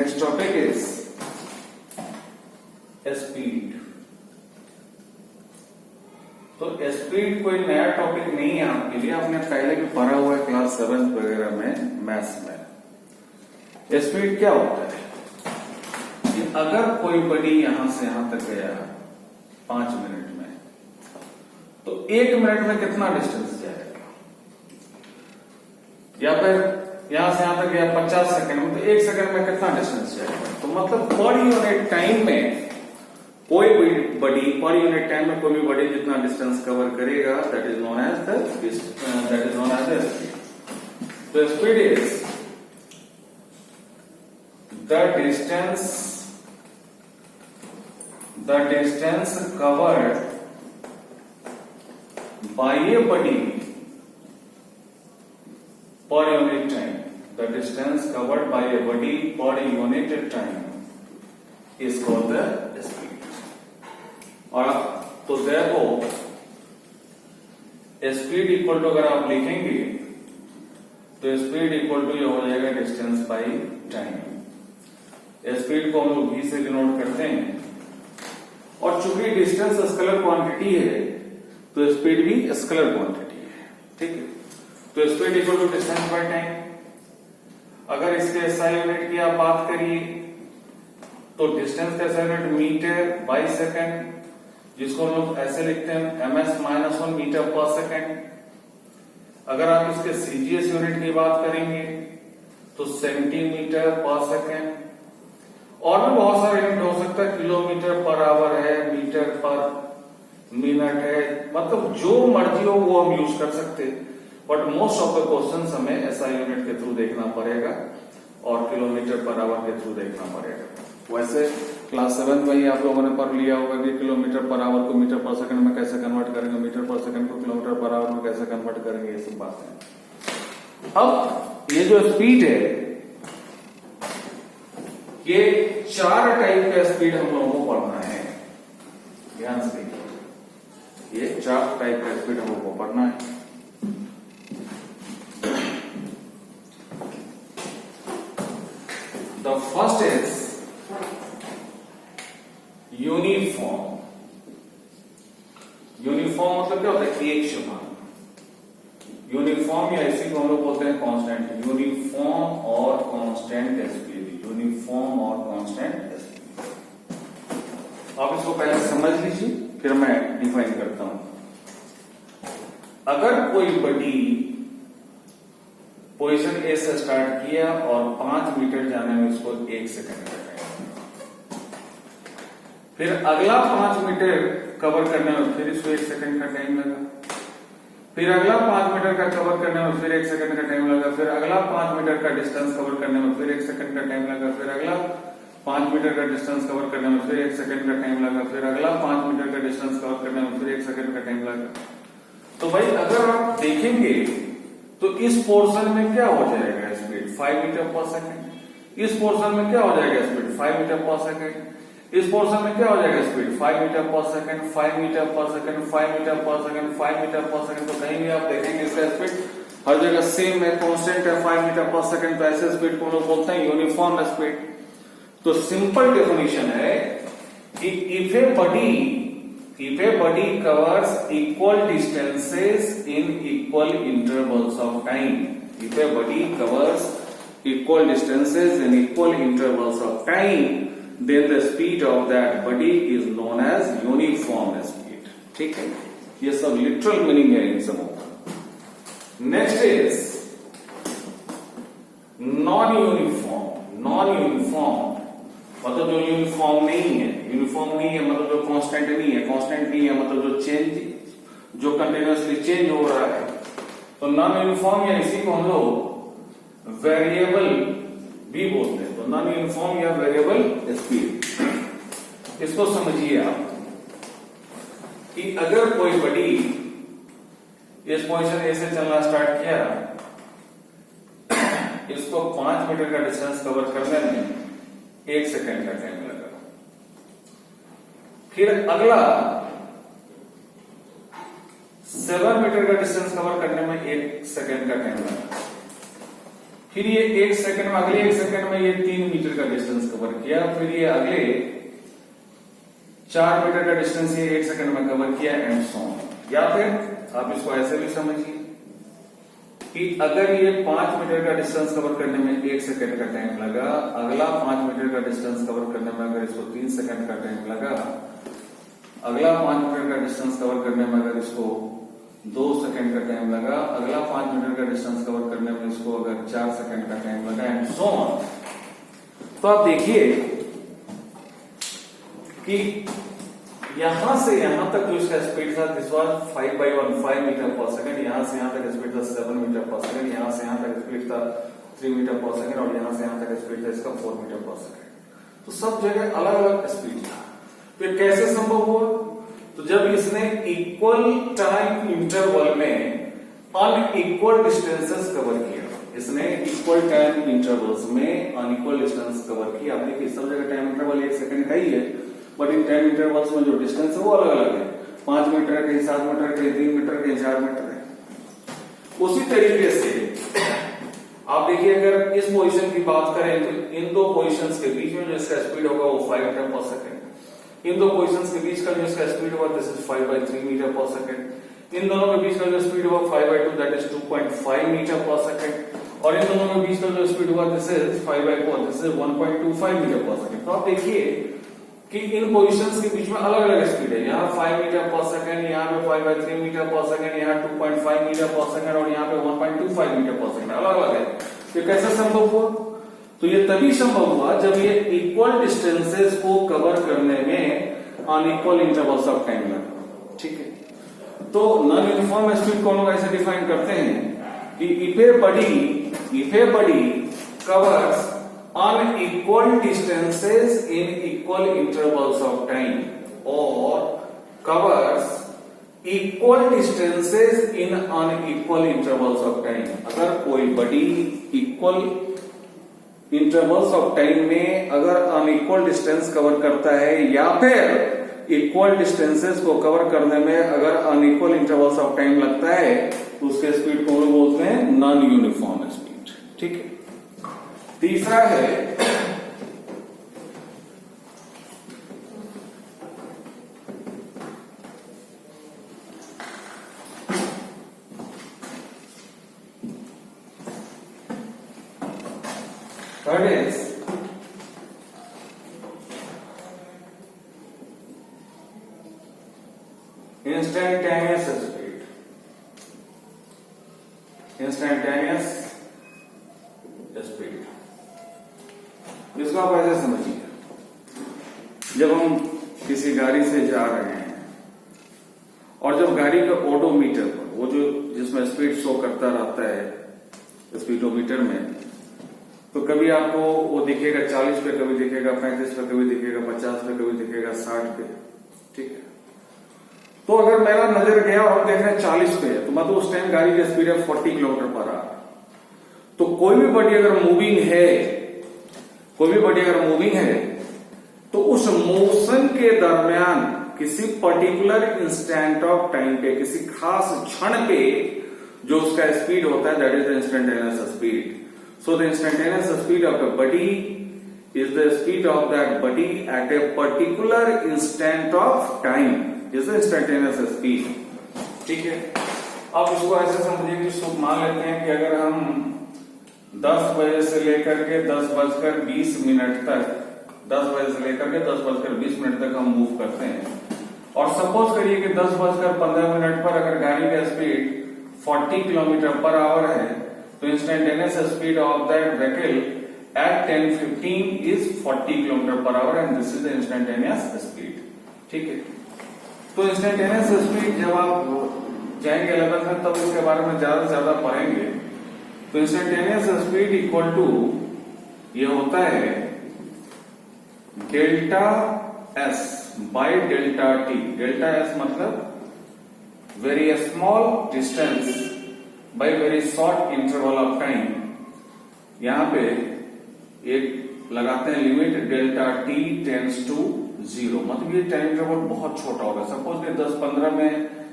Next topic is speed. तो speed कोई नया टॉपिक नहीं है आपके लिए, आपने पहले भी पढ़ा हुआ है क्लास 7 वगैरह में मैथ्स में। स्पीड क्या होता है कि अगर कोई बॉडी यहां से यहां तक गया 5 मिनट में, तो 1 मिनट में कितना डिस्टेंस जाएगा, या फिर यहां से यहां तक गया 50 सेकंड में, तो 1 सेकंड में कितना डिस्टेंस जाएगा। तो मतलब पर यूनिट टाइम में कोई भी बॉडी, पर यूनिट टाइम में कोई भी बॉडी जितना डिस्टेंस कवर करेगा, that is known as the speed. तो speed is the distance covered by a body per unit time. The distance covered by a body per unit time is called the speed. और तो देखो speed equal to, अगर आप लिखेंगे तो speed equal to ये हो जाएगा डिस्टेंस बाई टाइम। स्पीड को हम लोग v से डिनोट करते हैं, और चूंकि डिस्टेंस स्केलर क्वांटिटी है तो स्पीड भी स्केलर क्वांटिटी है, ठीक है। तो speed equal to distance by time. अगर इसके एसआई यूनिट की आप बात करिए तो डिस्टेंस का SI unit metre by second, जिसको हम लोग ऐसे लिखते हैं ms-1 मीटर पर सेकेंड। अगर आप इसके सीजीएस यूनिट की बात करेंगे तो सेंटीमीटर पर सेकेंड, और भी बहुत सारे यूनिट हो सकता है, किलोमीटर पर आवर है, मीटर पर मिनट है, मतलब जो मर्जी हो वो हम यूज कर सकते हैं। But most of the questions हमें एसआई यूनिट के थ्रू देखना पड़ेगा और किलोमीटर पर आवर के थ्रू देखना पड़ेगा। वैसे क्लास 7 में ही आप लोगों ने पढ़ लिया होगा कि किलोमीटर पर आवर को मीटर पर सेकंड में कैसे कन्वर्ट करेंगे, मीटर पर सेकंड को किलोमीटर पर आवर में कैसे कन्वर्ट करेंगे, ये सब बातें। अब ये जो स्पीड है, ये 4 टाइप का स्पीड हम लोगों को पढ़ना है, ध्यान से देखिए। ये 4 टाइप का स्पीड हम लोगों को पढ़ना है। The first is uniform. Uniform मतलब क्या होता है, एक समान। यूनिफॉर्म या इसी को हम लोग बोलते हैं कांस्टेंट। यूनिफॉर्म और कांस्टेंट स्पीड, यूनिफॉर्म और कांस्टेंट स्पीड। आप इसको पहले समझ लीजिए, फिर मैं डिफाइन करता हूं। अगर कोई बॉडी पोजीशन ए से स्टार्ट किया और 5 मीटर जाने में इसको 1 सेकंड का टाइम, फिर अगला 5 मीटर कवर करने में फिर इसको 1 सेकंड का टाइम लगा, फिर अगला 5 मीटर का कवर करने में फिर 1 सेकंड का टाइम लगा, फिर अगला 5 मीटर का डिस्टेंस कवर करने में फिर 1 सेकंड का टाइम लगा, फिर अगला 5 मीटर का डिस्टेंस कवर करने में फिर 1 सेकंड का टाइम लगा, फिर अगला 5 मीटर का डिस्टेंस कवर करने में फिर 1 सेकंड का टाइम लगा। तो भाई अगर आप देखेंगे तो इस पोर्शन में क्या हो जाएगा स्पीड, 5 मीटर पर सेकंड। इस पोर्शन में क्या हो जाएगा स्पीड, 5 मीटर पर सेकंड। इस पोर्शन में क्या हो जाएगा speed, 5 metre per second, 5 metre per second, 5 metre per second, 5 metre per second. तो कहीं भी आप देखेंगे इसका स्पीड हर जगह सेम है, कांस्टेंट है, 5 मीटर पर सेकंड। तो ऐसे स्पीड को लोग बोलते हैं यूनिफॉर्म स्पीड। तो सिंपल डेफिनेशन है कि if a body covers equal distances in equal intervals of time, if a body covers equal distances in equal intervals of time, then the speed of that body is known as uniform speed। ठीक है, ये सब literal meaning है इन सबों का। Next is non uniform. Non uniform मतलब जो uniform नहीं है, यूनिफॉर्म नहीं है मतलब जो कांस्टेंट नहीं है, कांस्टेंट नहीं है मतलब जो चेंज, जो कंटिन्यूअसली चेंज हो रहा है। तो नॉन यूनिफॉर्म या इसी को हम लोग वेरिएबल भी बोलते हैं। तो नॉन यूनिफॉर्म या वेरिएबल स्पीड, इसको समझिए आप कि अगर कोई बॉडी इस पोजीशन ए से चलना स्टार्ट किया, इसको 5 मीटर का डिस्टेंस कवर करने में 1 सेकंड का टाइम लगा, फिर अगला 7 मीटर का डिस्टेंस कवर करने में 1 सेकंड का टाइम लगा, फिर ये 1 सेकंड में, अगले 1 सेकंड में ये 3 मीटर का डिस्टेंस कवर किया, फिर ये अगले 4 मीटर का डिस्टेंस ये 1 सेकंड में कवर किया, एंड सो ऑन। या फिर आप इसको ऐसे भी समझिए कि अगर ये 5 मीटर का डिस्टेंस कवर करने में 1 सेकंड का टाइम लगा, अगला 5 मीटर का डिस्टेंस कवर करने में अगर इसको 3 सेकंड का टाइम लगा, अगला 5 मीटर का डिस्टेंस कवर करने में अगर इसको 2 सेकंड का टाइम लगा, अगला 5 मीटर का डिस्टेंस कवर करने में इसको अगर 4 सेकंड का टाइम लगा, एंड सो ऑन। तो आप देखिए कि यहां से यहां तक जो इसका स्पीड था, this was 5/15 metre per second, यहां से यहां तक स्पीड था 7 मीटर पर सेकंड, यहां से यहां तक स्पीड था 3 मीटर पर सेकंड, और यहां से यहां तक स्पीड था इसका 4 मीटर पर सेकंड। तो सब जगह अलग अलग स्पीड था। तो कैसे संभव हुआ? तो जब इसने इक्वल टाइम इंटरवल में अनइक्वल डिस्टेंसेस कवर किया, इसने इक्वल टाइम इंटरवल्स में अनइक्वल डिस्टेंस कवर किया। आप देखिए सब जगह टाइम इंटरवल 1 सेकंड का ही है, बट इन टाइम इंटरवल्स में जो डिस्टेंस है वो अलग अलग है। 5 मीटर के, 7 मीटर के, 3 मीटर के, 4 मीटर है। उसी तरीके से आप देखिए, अगर इस पोजीशन की बात करें तो इन दो पोजीशंस के बीच में जो इसका स्पीड होगा वो 5 मीटर पर सेकंड, इन दो पोजीशंस के बीच का जो इसका स्पीड होगा this is 5/3 metre per second, इन दोनों के बीच का जो स्पीड होगा 5/2 that is 2.5 metre per second, और इन दोनों के बीच का जो स्पीड होगा this is 5/4 this is 1.25 metre per second. तो आप देखिए कि इन पोजीशंस के बीच में अलग अलग स्पीड है। यहाँ 5 मीटर पर सेकंड, यहाँ पे 5/3 मीटर पर सेकंड, यहाँ 2.5 मीटर पर सेकंड, और यहाँ पे 1.25 मीटर पर सेकंड, अलग अलग है। तो कैसे संभव हुआ? तो ये तभी संभव हुआ जब ये इक्वल डिस्टेंसेस को कवर करने में अनइक्वल इंटरवल्स ऑफ टाइम लगा। ठीक है, तो नॉन यूनिफॉर्म स्पीड को हम लोग ऐसे डिफाइन करते हैं कि if a body covers unequal distances in equal intervals of time or covers equal distances in unequal intervals of time। अगर कोई body equal intervals of time में अगर अनइक्वल डिस्टेंस कवर करता है, या फिर इक्वल डिस्टेंसेस को कवर करने में अगर अनइक्वल इंटरवल्स ऑफ टाइम लगता है, तो उसके स्पीड को बोलते हैं नॉन यूनिफॉर्म स्पीड। ठीक है, तीसरा है third is instantaneous speed. Instantaneous speed इसको आप ऐसे समझिए, जब हम किसी गाड़ी से जा रहे हैं और जब गाड़ी का ओडोमीटर पर वो जो जिसमें स्पीड शो करता रहता है स्पीडोमीटर में, तो कभी आपको वो दिखेगा 40 पे, कभी दिखेगा 35 पे, कभी दिखेगा 50 पे, कभी दिखेगा 60 पे। ठीक है, तो अगर मेरा नजर गया और हम देख रहे हैं 40 पे, तो मतलब उस टाइम गाड़ी की स्पीड है 40 किलोमीटर पर आवर। तो कोई भी बॉडी अगर मूविंग है, तो उस मोशन के दरमियान किसी पर्टिकुलर इंस्टेंट ऑफ टाइम पे, किसी खास क्षण पे जो उसका स्पीड होता है, that is the instantaneous speed. So the instantaneous speed of a body is the speed of that body at a particular instant of time, is the instantaneous speed. ठीक है, अब इसको ऐसे समझिए कि मान लेते हैं कि अगर हम 10 बजे से लेकर के 10:20 तक 10 बजे से लेकर के 10:20 तक हम मूव करते हैं, और सपोज करिए कि 10:15 पर अगर गाड़ी का स्पीड 40 किलोमीटर पर आवर है, तो instantaneous speed of that vehicle eight 10:15 is 40 kilometre per our, and this is the instantaneous speed. ठीक है, तो इंस्टेंटेनियस स्पीड जब आप जाएंगे 11th में तब इसके बारे में ज्यादा से ज्यादा पढ़ेंगे। तो इंस्टेंटेनियस स्पीड इक्वल टू ये होता है delta S by delta T. Delta S मतलब very small distance by very short interval of time. यहां पे एक लगाते हैं limit delta T tends to 0, मतलब ये टाइम इंटरवल बहुत छोटा होगा। सपोज कि 10:15 में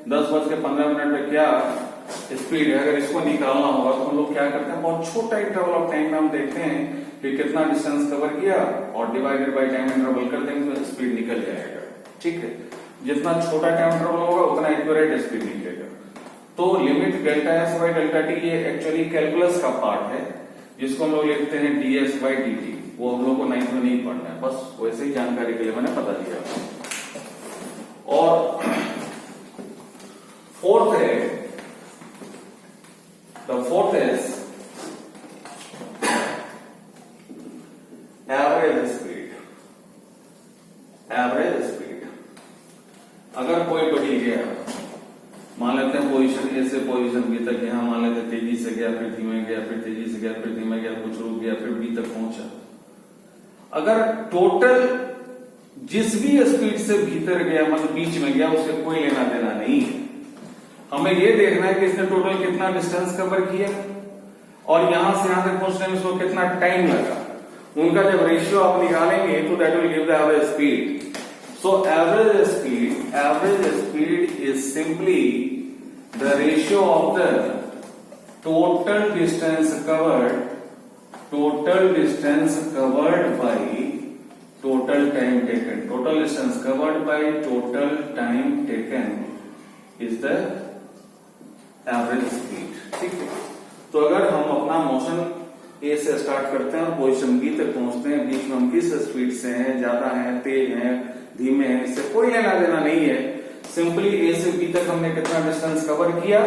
10:15 में क्या स्पीड है, अगर इसको निकालना होगा तो हम लोग क्या करते हैं, बहुत छोटा इंटरवल ऑफ टाइम में हम देखते हैं कि कितना डिस्टेंस कवर किया और डिवाइडेड बाय टाइम इंटरवल कर देंगे तो स्पीड निकल जाएगा। ठीक है, जितना छोटा टाइम इंटरवल होगा उतना एक्यूरेट स्पीड निकलेगा। तो limit delta S by delta T ये एक्चुअली कैलकुलस का पार्ट है, जिसको हम लोग लिखते हैं ds बाई डी टी। वो हम लोग को 9th में नहीं पढ़ना है, बस वैसे ही जानकारी के लिए मैंने बता दिया। और फोर्थ है, the fourth is average speed। Average speed अगर कोई बढ़ी गया, मान लेते हैं पोजीशन ए से पोजीशन बी तक, यहां मान लेते हैं तेजी से गया, फिर धीमे गया, फिर तेजी से गया, फिर धीमे गया, कुछ रुक गया, फिर बी तक पहुंचा। अगर टोटल जिस भी स्पीड से भीतर गया, मतलब बीच में गया, उससे कोई लेना देना नहीं है। हमें ये देखना है कि इसने टोटल कितना डिस्टेंस कवर किया और यहां से यहां तक पहुंचने में इसको कितना टाइम लगा। उनका जब रेशियो आप निकालेंगे तो that will give the average speed. So average speed is simply the ratio of the total distance covered by total time taken. Total distance covered by total time taken is the average speed. ठीक है, तो अगर हम अपना motion ए से start करते हैं और पोजीशन बी तक पहुंचते हैं, बीच में हम किस स्पीड से हैं, ज्यादा हैं, तेज हैं, धीमे हैं, इससे कोई लेना देना नहीं है। सिंपली ए से बी तक हमने कितना डिस्टेंस कवर किया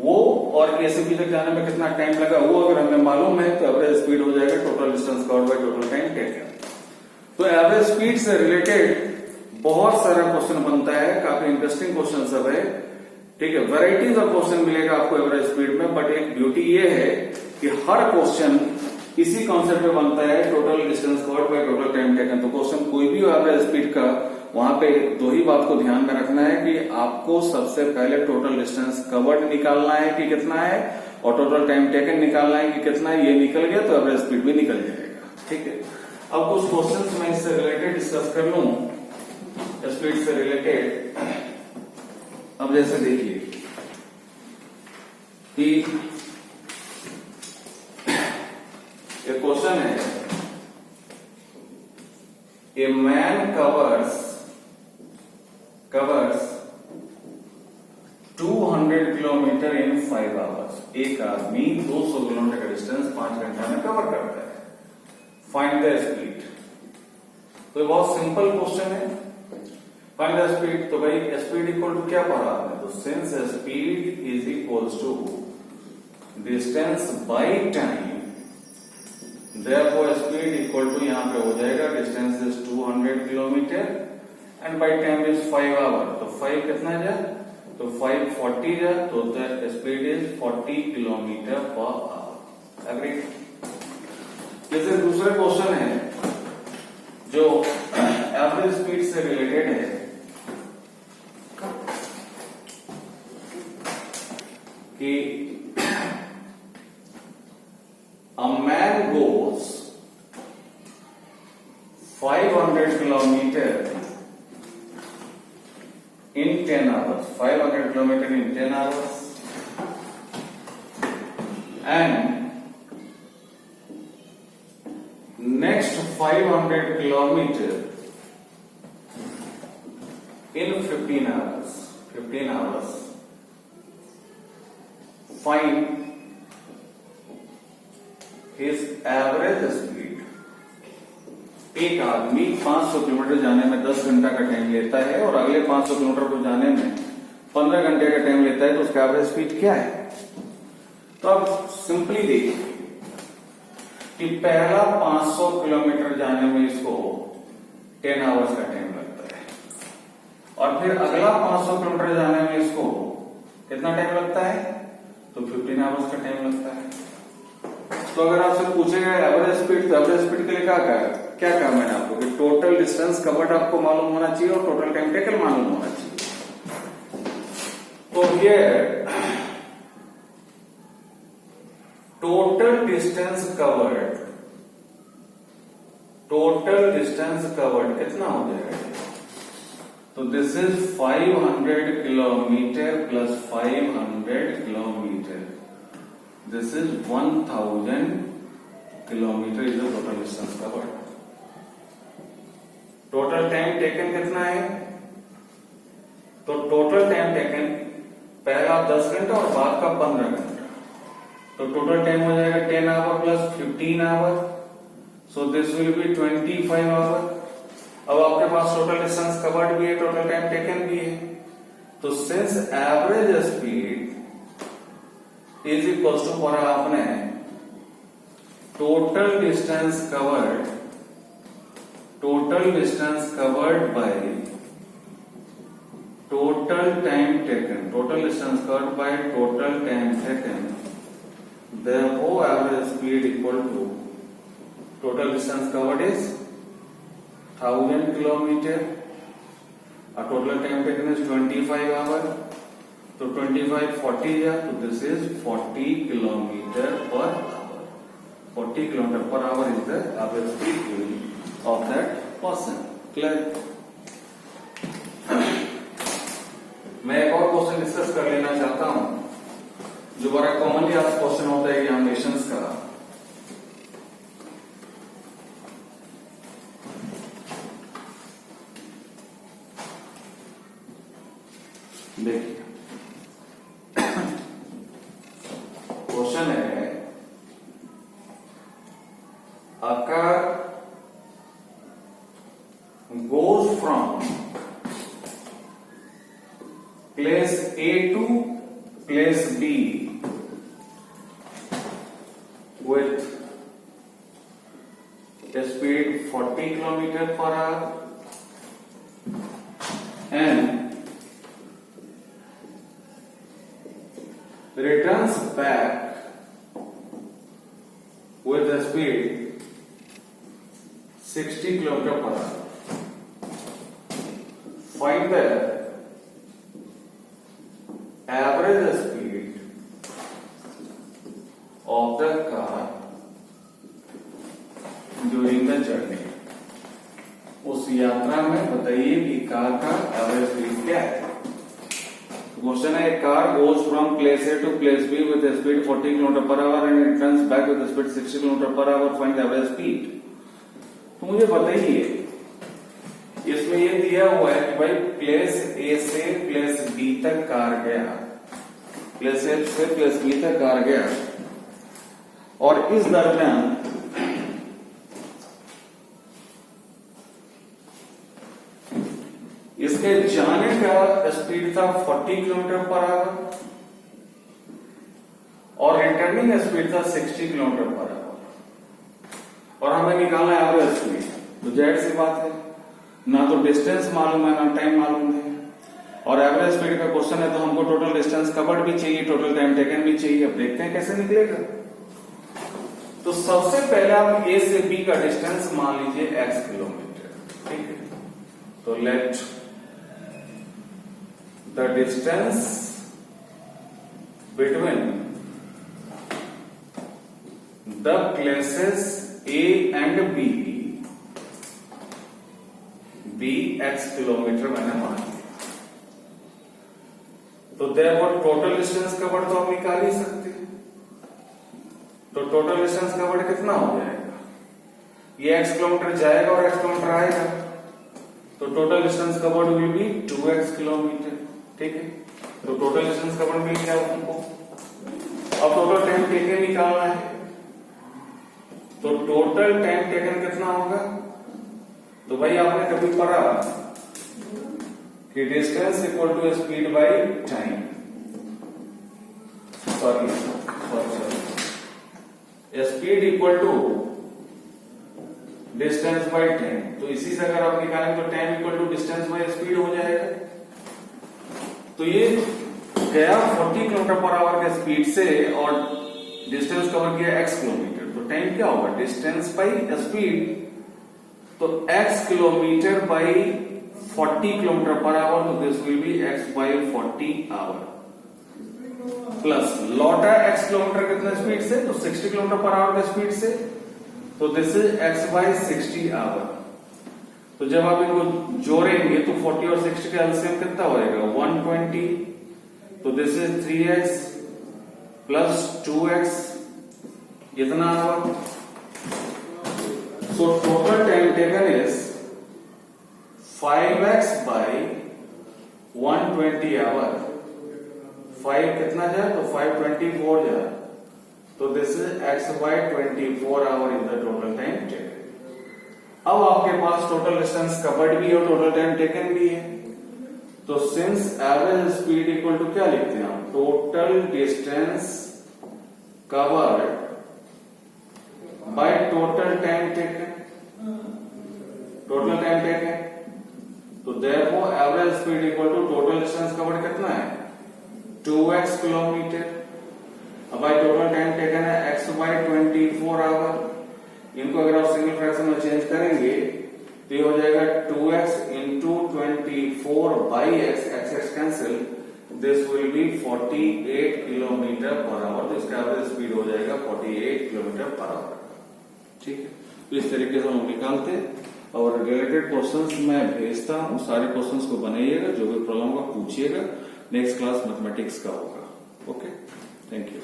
वो, और ए से बी तक जाने में कितना टाइम लगा वो अगर हमें मालूम है तो एवरेज स्पीड हो जाएगा total distance covered by total time taken. तो एवरेज स्पीड से रिलेटेड बहुत सारा क्वेश्चन बनता है, काफी इंटरेस्टिंग क्वेश्चन सब है। ठीक है, वैरायटीज ऑफ क्वेश्चन मिलेगा आपको एवरेज स्पीड में, बट एक ब्यूटी ये है कि हर क्वेश्चन इसी कॉन्सेप्ट में बनता है, total distance covered by total time taken. तो क्वेश्चन कोई भी हो एवरेज स्पीड का, वहां पे दो ही बात को ध्यान में रखना है कि आपको सबसे पहले टोटल डिस्टेंस कवर्ड निकालना है कि कितना है, और टोटल टाइम टेकन निकालना है कि कितना है। ये निकल गया तो एवरेज स्पीड भी निकल जाएगा। ठीक है, अब कुछ क्वेश्चन मैं इससे रिलेटेड डिस्कस कर लूं, स्पीड से रिलेटेड। अब जैसे देखिए कि ये क्वेश्चन है, a man covers 200 kilometre in 5 hours. एक आदमी 200 किलोमीटर का डिस्टेंस 5 घंटा में कवर करता है। Find the speed. तो ये बहुत सिंपल क्वेश्चन है। फाइंड द स्पीड, तो भाई स्पीड इक्वल टू क्या पढ़ा आपने, तो since speed is equals to distance by time, therefore speed equal to यहां पे हो जाएगा distance is 200 kilometre and by time is 5 hour. तो 5 कितना जा, तो 5 40 जा, तो the speed is 40 kilometre per hour. Agree. जैसे दूसरा क्वेश्चन है जो एवरेज स्पीड से रिलेटेड है कि a man goes 500 kilometer in 10 hours. 500 kilometer in 10 hours, and next 500 kilometer in 15 hours. 15 hours. Find his average speed। एक आदमी 500 किलोमीटर जाने में 10 घंटा का टाइम लेता है और अगले 500 किलोमीटर को जाने में 15 घंटे का टाइम लेता है, तो उसका एवरेज स्पीड क्या है। तो अब सिंपली देखिए कि पहला 500 किलोमीटर जाने में इसको 10 आवर्स का टाइम लगता है, और फिर अगला 500 किलोमीटर जाने में इसको कितना टाइम लगता है, तो 15 आवर्स का टाइम लगता है। तो अगर आपसे पूछेगा एवरेज स्पीड, तो एवरेज स्पीड के लिए क्या कहा मैंने आपको कि टोटल डिस्टेंस कवर्ड आपको मालूम होना चाहिए और टोटल टाइम टेकन मालूम होना चाहिए। तो ये टोटल डिस्टेंस कवर्ड कितना हो जाएगा, तो this is 500 kilometre plus 500 kilometre, this is 1000 kilometre is the total distance covered. Total time taken कितना है? तो टोटल टाइम टेकन पहला 10 घंटा और बाद का 15 घंटा, तो टोटल टाइम हो जाएगा 10 hour plus 15 hour, so this will be 25 hour. अब आपके पास टोटल डिस्टेंस कवर्ड भी है, टोटल टाइम टेकन भी है, तो since average speed is equal to पढ़ा आपने total distance covered by total time taken, total distance covered by total time taken, therefore average speed equal to total distance covered is 1000 kilometer, total time taken is 25 hour, so 25 40 है, तो this is 40 kilometer per hour, 40 kilometer per hour is the average speed of that person. Clear? मैं एक और question discuss कर लेना चाहता हूं जो बड़ा कॉमनली आज क्वेश्चन होता है एग्जामिनेशंस का। देखिए क्वेश्चन है आपका goes from place A to place B with a speed 40 km per hour and returns back with a speed 60 km per hour. Find the average speed of the car during the journey. उस यात्रा में बताइए कि car का average speed क्या है। Question है car goes from place A to place B with speed 40 km per hour and returns back with speed 60 km per hour, find average speed. तो मुझे बताइए इसमें ये दिया हुआ है कि भाई प्लेस ए से प्लेस बी तक कार गया, प्लेस ए से प्लेस बी तक कार गया और इस दरमियान इसके जाने का स्पीड था 40 km पर आवर और रिटर्निंग स्पीड था 60 km पर आवर और हमें निकालना है एवरेज स्पीड। तो जाहिर सी बात है ना तो डिस्टेंस मालूम है ना टाइम मालूम है और एवरेज स्पीड का क्वेश्चन है तो हमको टोटल डिस्टेंस कवर्ड भी चाहिए, टोटल टाइम टेकन भी चाहिए। अब देखते हैं कैसे निकलेगा। तो सबसे पहले आप ए से बी का डिस्टेंस मान लीजिए x किलोमीटर, ठीक है। तो let the distance between the places A and B x kilometre मैंने मान लिया। तो देयरफॉर टोटल डिस्टेंस कवर्ड तो आप निकाल ही सकते हैं। तो टोटल डिस्टेंस कवर्ड कितना हो जाएगा? ये x किलोमीटर जाएगा और x किलोमीटर आएगा, तो total distance covered will be 2x kilometre, ठीक है। तो टोटल डिस्टेंस कवर्ड मिल गया हमको। अब टोटल टाइम टेकन निकालना है, तो टोटल टाइम टेकन कितना होगा? तो भाई आपने कभी पढ़ा कि distance equal to speed by time, sorry speed equal to distance by time. तो इसी से अगर आप निकालेंगे तो time equal to distance by speed हो जाएगा। तो ये गया 40 km पर आवर के स्पीड से और डिस्टेंस कवर किया x किलोमीटर, तो टाइम क्या होगा? डिस्टेंस बाय स्पीड, तो x kilometre by 40 km per hour, तो this will be x by 40 hour plus लौटा x किलोमीटर कितने स्पीड से? तो 60 km पर आवर के स्पीड से, तो this is x by 60 hour. तो जब आप इनको जोड़ेंगे तो 40 और 60 का एलसीएम कितना होएगा 120, तो this is 3x plus 2x, इतना होगा। So total time taken is 5x by 120 hour. 5 कितना जाए तो 524 जाए, तो this is x by 24 hour in the total time taken. अब आपके पास टोटल डिस्टेंस कवर्ड भी है और टोटल टाइम टेकन भी है, तो since average speed equal to क्या लिखते हैं हम, total distance covered by total time taken, total time taken. तो therefore average speed equal to total distance covered कितना है 2x किलोमीटर, अब बाय टोटल टाइम टेकन है x बाय 24 आवर। इनको अगर आप सिंगल फ्रैक्शन में चेंज करेंगे तो ये हो जाएगा 2x into 24 by x, x cancel, this will B 48 kilometre per hour. तो इसका एवरेज स्पीड हो जाएगा 48 किलोमीटर पर आवर। ठीक है, तो इस तरीके से हम निकालते हैं और रिलेटेड क्वेश्चंस मैं भेजता हूं, सारे क्वेश्चंस को बनाइएगा, जो भी प्रॉब्लम का पूछिएगा। नेक्स्ट क्लास मैथमेटिक्स का होगा। Okay, thank you.